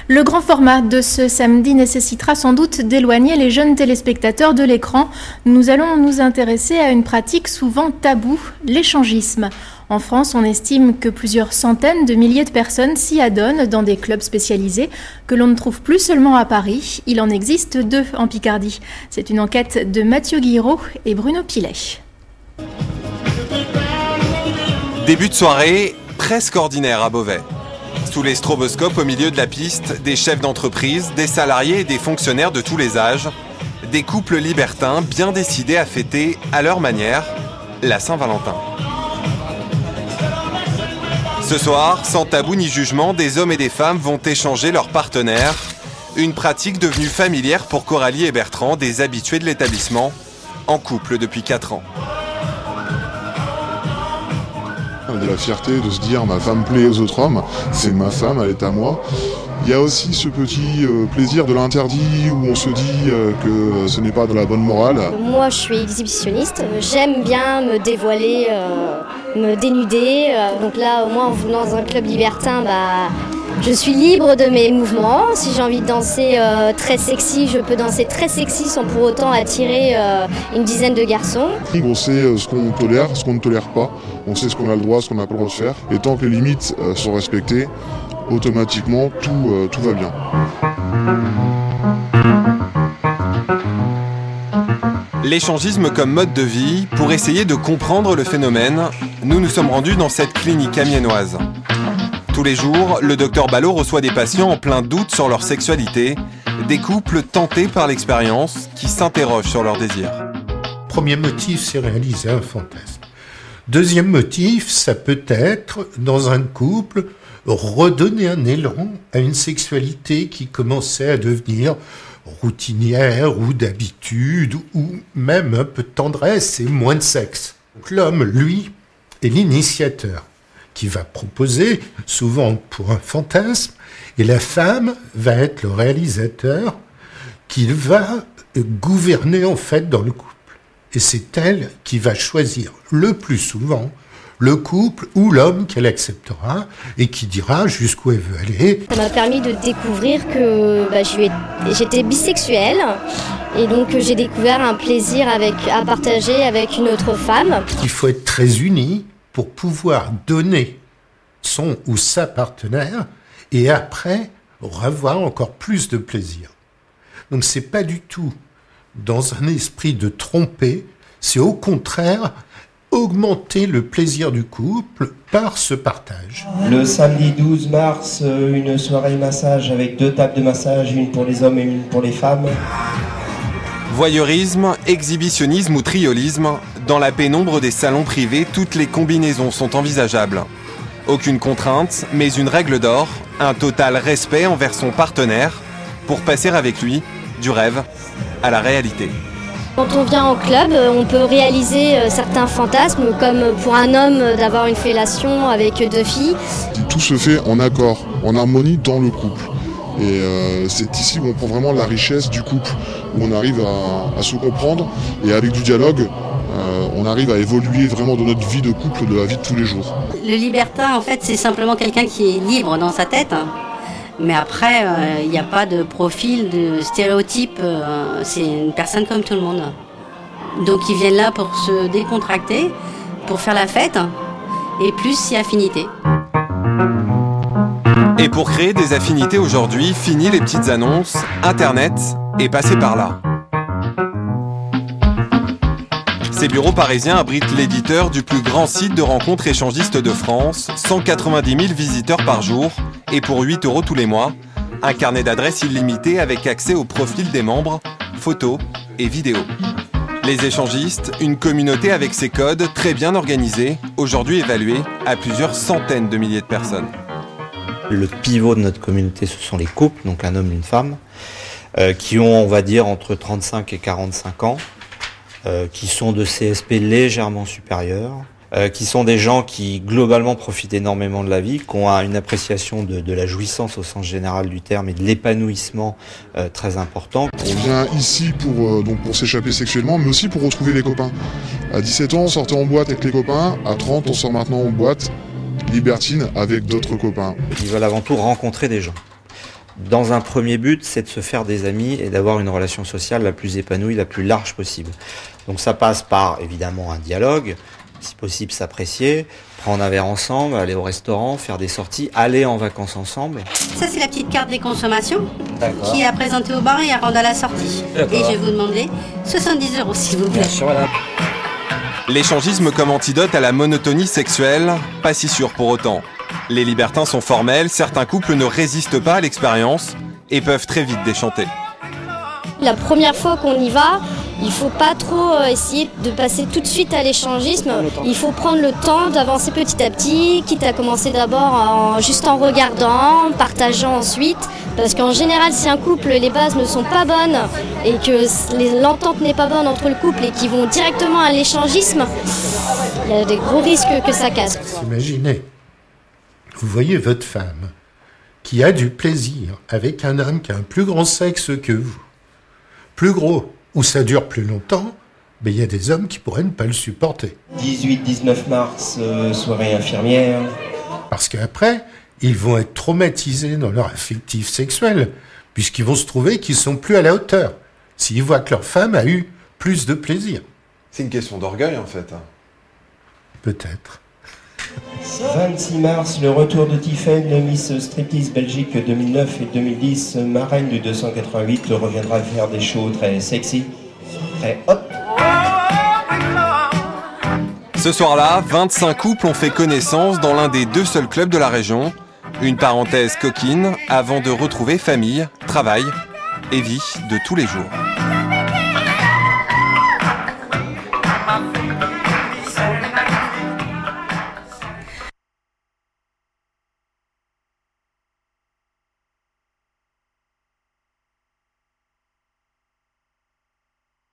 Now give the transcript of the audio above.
Le grand format de ce samedi nécessitera sans doute d'éloigner les jeunes téléspectateurs de l'écran. Nous allons nous intéresser à une pratique souvent taboue, l'échangisme. En France, on estime que plusieurs centaines de milliers de personnes s'y adonnent dans des clubs spécialisés que l'on ne trouve plus seulement à Paris. Il en existe 2 en Picardie. C'est une enquête de Mathieu Guiraud et Bruno Pilet. Début de soirée presque ordinaire à Beauvais. Sous les stroboscopes au milieu de la piste, des chefs d'entreprise, des salariés et des fonctionnaires de tous les âges, des couples libertins bien décidés à fêter à leur manière la Saint-Valentin. Ce soir, sans tabou ni jugement, des hommes et des femmes vont échanger leurs partenaires. Une pratique devenue familière pour Coralie et Bertrand, des habitués de l'établissement, en couple depuis 4 ans. De la fierté de se dire ma femme plaît aux autres hommes, c'est ma femme, elle est à moi. Il y a aussi ce petit plaisir de l'interdit où on se dit que ce n'est pas de la bonne morale. Moi je suis exhibitionniste, j'aime bien me dévoiler, me dénuder. Donc là au moins en venant dans un club libertin, je suis libre de mes mouvements. Si j'ai envie de danser très sexy, je peux danser très sexy sans pour autant attirer une dizaine de garçons. On sait ce qu'on tolère, ce qu'on ne tolère pas. On sait ce qu'on a le droit, ce qu'on n'a pas le droit de faire. Et tant que les limites sont respectées, automatiquement tout va bien. L'échangisme comme mode de vie, pour essayer de comprendre le phénomène, nous sommes rendus dans cette clinique amiénoise. Tous les jours, le docteur Ballot reçoit des patients en plein doute sur leur sexualité, des couples tentés par l'expérience qui s'interrogent sur leur désir. Premier motif, c'est réaliser un fantasme. Deuxième motif, ça peut être, dans un couple, redonner un élan à une sexualité qui commençait à devenir routinière ou d'habitude, ou même un peu de tendresse et moins de sexe. Donc l'homme, lui, est l'initiateur qui va proposer, souvent pour un fantasme, et la femme va être le réalisateur qui va gouverner en fait dans le couple. Et c'est elle qui va choisir le plus souvent le couple ou l'homme qu'elle acceptera et qui dira jusqu'où elle veut aller. Ça m'a permis de découvrir que j'étais bisexuelle et donc j'ai découvert un plaisir à partager avec une autre femme. Il faut être très uni pour pouvoir donner son ou sa partenaire et après avoir encore plus de plaisir. Donc c'est pas du tout dans un esprit de tromper, c'est au contraire augmenter le plaisir du couple par ce partage. Le samedi 12 mars, une soirée massage avec 2 tables de massage, une pour les hommes et une pour les femmes. Voyeurisme, exhibitionnisme ou triolisme, dans la pénombre des salons privés, toutes les combinaisons sont envisageables. Aucune contrainte, mais une règle d'or, un total respect envers son partenaire pour passer avec lui du rêve à la réalité. Quand on vient en club, on peut réaliser certains fantasmes, comme pour un homme d'avoir une fellation avec 2 filles. Tout se fait en accord, en harmonie dans le couple. Et c'est ici où on prend vraiment la richesse du couple, où on arrive à se comprendre et avec du dialogue, on arrive à évoluer vraiment dans notre vie de couple, de la vie de tous les jours. Le libertin, en fait, c'est simplement quelqu'un qui est libre dans sa tête. Mais après, il n'y a pas de profil, de stéréotype. C'est une personne comme tout le monde. Donc ils viennent là pour se décontracter, pour faire la fête, et plus si affinité. Et pour créer des affinités aujourd'hui, fini les petites annonces, Internet est passé par là. Ces bureaux parisiens abritent l'éditeur du plus grand site de rencontres échangistes de France, 190 000 visiteurs par jour, et pour 8 € tous les mois, un carnet d'adresses illimité avec accès au profil des membres, photos et vidéos. Les échangistes, une communauté avec ses codes très bien organisés, aujourd'hui évaluée à plusieurs centaines de milliers de personnes. Le pivot de notre communauté, ce sont les couples, donc un homme et une femme, qui ont, on va dire, entre 35 et 45 ans, qui sont de CSP légèrement supérieurs, qui sont des gens qui globalement profitent énormément de la vie, qui ont une appréciation de la jouissance au sens général du terme et de l'épanouissement très important. On vient ici pour s'échapper sexuellement, mais aussi pour retrouver les copains. À 17 ans, on sortait en boîte avec les copains, à 30, on sort maintenant en boîte libertine avec d'autres copains. Ils veulent avant tout rencontrer des gens. dans un premier but, c'est de se faire des amis et d'avoir une relation sociale la plus épanouie, la plus large possible. Donc ça passe par, évidemment, un dialogue, si possible s'apprécier, prendre un verre ensemble, aller au restaurant, faire des sorties, aller en vacances ensemble. Ça, c'est la petite carte des consommations qui est à présenter au bar et à rendre à la sortie. Et je vais vous demander 70 €, s'il vous plaît. Bien sûr, madame. L'échangisme comme antidote à la monotonie sexuelle, pas si sûr pour autant. Les libertins sont formels, certains couples ne résistent pas à l'expérience et peuvent très vite déchanter. La première fois qu'on y va, il ne faut pas trop essayer de passer tout de suite à l'échangisme. Il faut prendre le temps d'avancer petit à petit, quitte à commencer d'abord juste en regardant, partageant ensuite. Parce qu'en général, si un couple, les bases ne sont pas bonnes et que l'entente n'est pas bonne entre le couple et qu'ils vont directement à l'échangisme, il y a des gros risques que ça casse. Imaginez, vous voyez votre femme qui a du plaisir avec un homme qui a un plus grand sexe que vous. Plus gros, où ça dure plus longtemps, mais il y a des hommes qui pourraient ne pas le supporter. 18-19 mars, soirée infirmière. Parce qu'après, ils vont être traumatisés dans leur affectif sexuel, puisqu'ils vont se trouver qu'ils sont plus à la hauteur, s'ils voient que leur femme a eu plus de plaisir. C'est une question d'orgueil en fait. Peut-être. 26 mars, le retour de Tiffaine, Miss Striptease Belgique 2009 et 2010, marraine du 288, reviendra faire des shows très sexy, très hot. Ce soir-là, 25 couples ont fait connaissance dans l'un des 2 seuls clubs de la région. Une parenthèse coquine avant de retrouver famille, travail et vie de tous les jours.